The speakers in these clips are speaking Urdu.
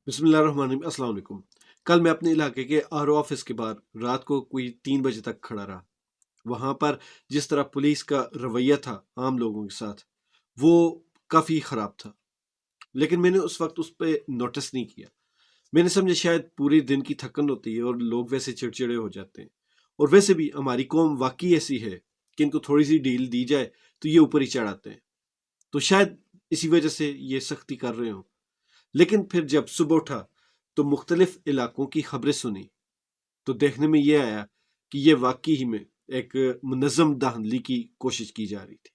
بسم اللہ الرحمن الرحیم۔ السلام علیکم۔ کل میں اپنے علاقے کے آر او آفس کے باہر رات کو کوئی 3 بجے تک کھڑا رہا۔ وہاں پر جس طرح پولیس کا رویہ تھا عام لوگوں کے ساتھ، وہ کافی خراب تھا، لیکن میں نے اس وقت اس پہ نوٹس نہیں کیا۔ میں نے سمجھا شاید پورے دن کی تھکن ہوتی ہے اور لوگ ویسے چڑچڑے ہو جاتے ہیں، اور ویسے بھی ہماری قوم واقعی ایسی ہے کہ ان کو تھوڑی سی ڈیل دی جائے تو یہ اوپر ہی چڑھ آتے ہیں، تو شاید اسی وجہ سے یہ سختی کر رہے ہوں۔ لیکن پھر جب صبح اٹھا تو مختلف علاقوں کی خبریں سنی تو دیکھنے میں یہ آیا کہ یہ واقعی ہی میں ایک منظم دہاندلی کی کوشش کی جا رہی تھی۔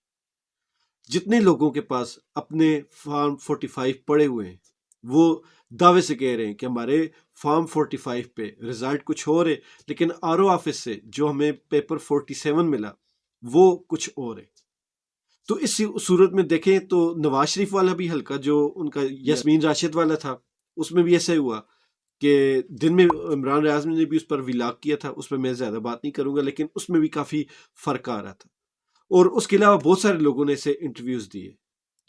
جتنے لوگوں کے پاس اپنے فارم 45 پڑے ہوئے ہیں وہ دعوے سے کہہ رہے ہیں کہ ہمارے فارم 45 پہ رزلٹ کچھ اور ہے، لیکن آر او آفس سے جو ہمیں پیپر 47 ملا وہ کچھ اور ہے۔ تو اس صورت میں دیکھیں تو نواز شریف والا بھی حلقہ جو ان کا یاسمین راشد والا تھا، اس میں بھی ایسا ہی ہوا کہ دن میں عمران ریاض نے بھی اس پر ولاگ کیا تھا، اس پہ میں زیادہ بات نہیں کروں گا، لیکن اس میں بھی کافی فرق آ رہا تھا، اور اس کے علاوہ بہت سارے لوگوں نے اسے انٹرویوز دیے۔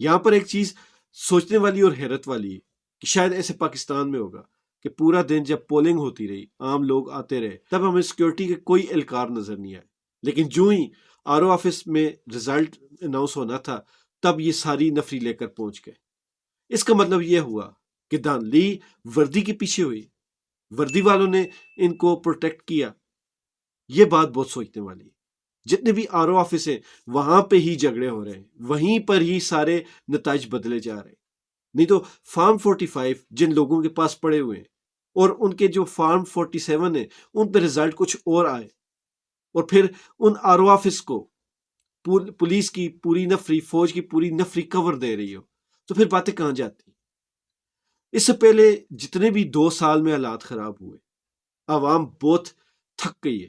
یہاں پر ایک چیز سوچنے والی اور حیرت والی ہے کہ شاید ایسے پاکستان میں ہوگا کہ پورا دن جب پولنگ ہوتی رہی، عام لوگ آتے رہے، تب ہمیں سیکورٹی کے کوئی اہلکار نظر نہیں آئے، لیکن جو ہی آر او آفس میں رزلٹ اناؤنس ہونا تھا تب یہ ساری نفری لے کر پہنچ گئے۔ اس کا مطلب یہ ہوا کہ دھاندلی وردی کے پیچھے ہوئی، وردی والوں نے ان کو پروٹیکٹ کیا۔ یہ بات بہت سوچنے والی ہے۔ جتنے بھی آر او آفس ہیں وہاں پہ ہی جھگڑے ہو رہے ہیں، وہیں پر ہی سارے نتائج بدلے جا رہے ہیں۔ نہیں تو فارم 45 جن لوگوں کے پاس پڑے ہوئے ہیں اور ان کے جو فارم 47 ہیں ان پہ رزلٹ کچھ اور آئے، اور پھر ان آر او آفس کو پولیس کی پوری نفری، فوج کی پوری نفری کور دے رہی ہو، تو پھر باتیں کہاں جاتی؟ اس سے پہلے جتنے بھی 2 سال میں حالات خراب ہوئے، عوام بہت تھک گئی ہے۔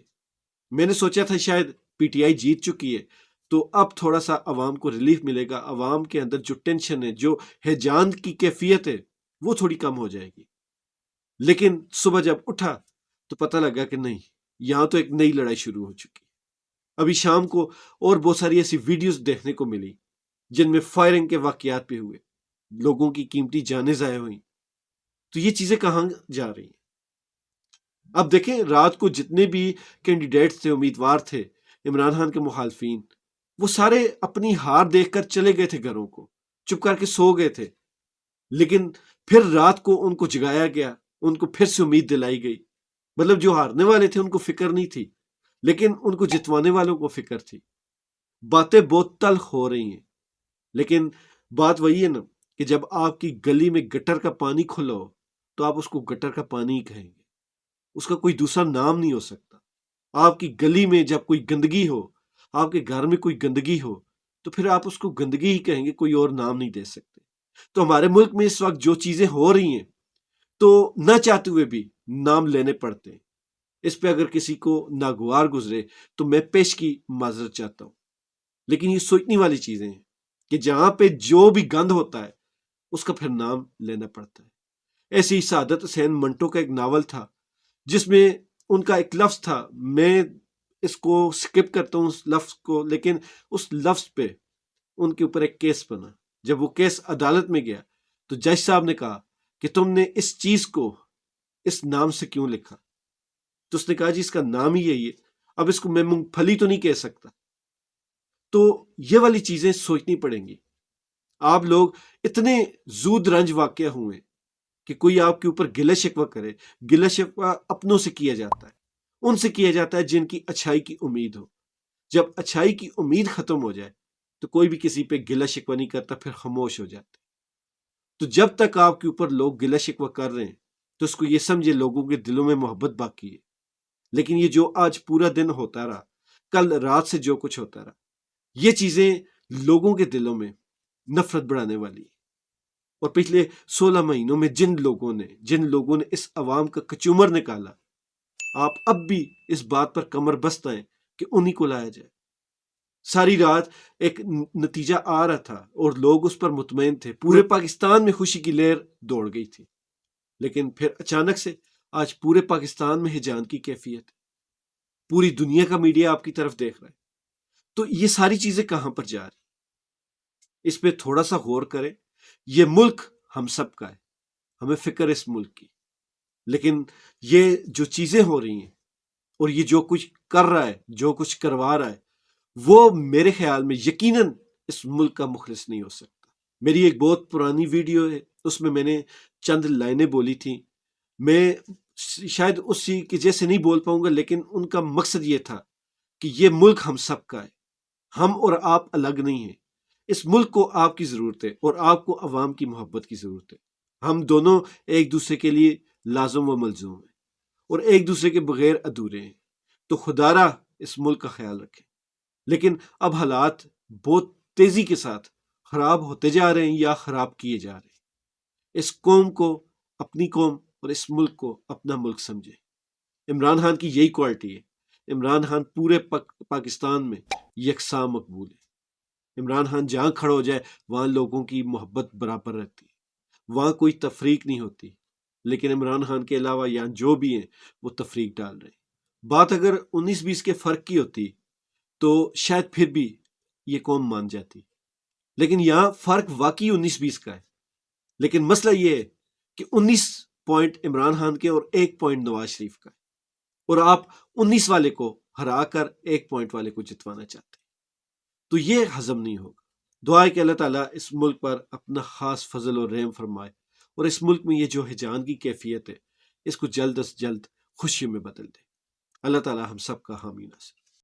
میں نے سوچا تھا شاید پی ٹی آئی جیت چکی ہے تو اب تھوڑا سا عوام کو ریلیف ملے گا، عوام کے اندر جو ٹینشن ہے، جو ہیجان کی کیفیت ہے، وہ تھوڑی کم ہو جائے گی۔ لیکن صبح جب اٹھا تو پتہ لگا کہ نہیں، یہاں تو ایک نئی لڑائی شروع ہو چکی۔ ابھی شام کو اور بہت ساری ایسی ویڈیوز دیکھنے کو ملی جن میں فائرنگ کے واقعات بھی ہوئے، لوگوں کی قیمتی جانیں ضائع ہوئیں۔ تو یہ چیزیں کہاں جا رہی ہیں؟ اب دیکھیں، رات کو جتنے بھی کینڈیڈیٹس تھے، امیدوار تھے، عمران خان کے مخالفین، وہ سارے اپنی ہار دیکھ کر چلے گئے تھے گھروں کو، چپ کر کے سو گئے تھے، لیکن پھر رات کو ان کو جگایا گیا، ان کو پھر سے امید دلائی گئی۔ مطلب جو ہارنے والے تھے ان کو فکر نہیں تھی، لیکن ان کو جتوانے والوں کو فکر تھی۔ باتیں بہت تلخ ہو رہی ہیں، لیکن بات وہی ہے نا کہ جب آپ کی گلی میں گٹر کا پانی کھلا ہو تو آپ اس کو گٹر کا پانی ہی کہیں گے، اس کا کوئی دوسرا نام نہیں ہو سکتا۔ آپ کی گلی میں جب کوئی گندگی ہو، آپ کے گھر میں کوئی گندگی ہو، تو پھر آپ اس کو گندگی ہی کہیں گے، کوئی اور نام نہیں دے سکتے۔ تو ہمارے ملک میں اس وقت جو چیزیں ہو رہی ہیں تو نہ چاہتے ہوئے بھی نام لینے پڑتے ہیں۔ اس پہ اگر کسی کو ناگوار گزرے تو میں پیش کی معذرت چاہتا ہوں، لیکن یہ سوچنے والی چیزیں ہیں کہ جہاں پہ جو بھی گند ہوتا ہے اس کا پھر نام لینا پڑتا ہے۔ ایسے ہی سعادت حسین منٹو کا ایک ناول تھا جس میں ان کا ایک لفظ تھا، میں اس کو سکپ کرتا ہوں اس لفظ کو، لیکن اس لفظ پہ ان کے اوپر ایک کیس بنا۔ جب وہ کیس عدالت میں گیا تو جج صاحب نے کہا کہ تم نے اس چیز کو اس نام سے کیوں لکھا؟ تو اس نے کہا جی اس کا نام ہی یہی ہے، اب اس کو میں مونگ پھلی تو نہیں کہہ سکتا۔ تو یہ والی چیزیں سوچنی پڑیں گی۔ آپ لوگ اتنے زود رنج واقع ہوئے کہ کوئی آپ کے اوپر گلہ شکوہ کرے، گلہ شکوہ اپنوں سے کیا جاتا ہے، ان سے کیا جاتا ہے جن کی اچھائی کی امید ہو۔ جب اچھائی کی امید ختم ہو جائے تو کوئی بھی کسی پہ گلہ شکوہ نہیں کرتا، پھر خاموش ہو جاتے۔ تو جب تک آپ کے اوپر لوگ گلہ شکوہ کر رہے ہیں تو اس کو یہ سمجھے لوگوں کے دلوں میں محبت باقی ہے۔ لیکن یہ جو آج پورا دن ہوتا رہا، کل رات سے جو کچھ ہوتا رہا، یہ چیزیں لوگوں کے دلوں میں نفرت بڑھانے والی ہے۔ اور پچھلے 16 مہینوں میں جن لوگوں نے اس عوام کا کچومر نکالا، آپ اب بھی اس بات پر کمر بستہ ہیں کہ انہی کو لایا جائے۔ ساری رات ایک نتیجہ آ رہا تھا اور لوگ اس پر مطمئن تھے، پورے پاکستان میں خوشی کی لہر دوڑ گئی تھی، لیکن پھر اچانک سے آج پورے پاکستان میں ہیجان کی کیفیت ہے، پوری دنیا کا میڈیا آپ کی طرف دیکھ رہا ہے۔ تو یہ ساری چیزیں کہاں پر جا رہی؟ اس پہ تھوڑا سا غور کریں۔ یہ ملک ہم سب کا ہے، ہمیں فکر اس ملک کی، لیکن یہ جو چیزیں ہو رہی ہیں اور یہ جو کچھ کر رہا ہے، جو کچھ کروا رہا ہے، وہ میرے خیال میں یقیناً اس ملک کا مخلص نہیں ہو سکتا۔ میری ایک بہت پرانی ویڈیو ہے، اس میں نے چند لائنیں بولی تھیں، میں شاید اسی کے جیسے نہیں بول پاؤں گا، لیکن ان کا مقصد یہ تھا کہ یہ ملک ہم سب کا ہے، ہم اور آپ الگ نہیں ہیں۔ اس ملک کو آپ کی ضرورت ہے اور آپ کو عوام کی محبت کی ضرورت ہے۔ ہم دونوں ایک دوسرے کے لیے لازم و ملزوم ہیں اور ایک دوسرے کے بغیر ادھورے ہیں۔ تو خدا را اس ملک کا خیال رکھیں۔ لیکن اب حالات بہت تیزی کے ساتھ خراب ہوتے جا رہے ہیں یا خراب کیے جا رہے ہیں۔ اس قوم کو اپنی قوم اور اس ملک کو اپنا ملک سمجھے۔ عمران خان کی یہی کوالٹی ہے۔ عمران خان پورے پاکستان میں یکساں مقبول ہے۔ عمران خان جہاں کھڑا ہو جائے وہاں لوگوں کی محبت برابر رہتی ہے، وہاں کوئی تفریق نہیں ہوتی۔ لیکن عمران خان کے علاوہ یہاں جو بھی ہیں وہ تفریق ڈال رہے ہیں۔ بات اگر 19-20 کے فرق کی ہوتی تو شاید پھر بھی یہ قوم مان جاتی، لیکن یہاں فرق واقعی 19-20 کا ہے۔ لیکن مسئلہ یہ ہے کہ 19 پوائنٹ عمران خان کے اور 1 پوائنٹ نواز شریف کا ہے، اور آپ 19 والے کو ہرا کر 1 پوائنٹ والے کو جتوانا چاہتے ہیں، تو یہ ہضم نہیں ہوگا۔ دعا ہے کہ اللہ تعالیٰ اس ملک پر اپنا خاص فضل اور رحم فرمائے، اور اس ملک میں یہ جو ہیجان کی کیفیت ہے اس کو جلد از جلد خوشی میں بدل دے۔ اللہ تعالیٰ ہم سب کا حامی ناصر۔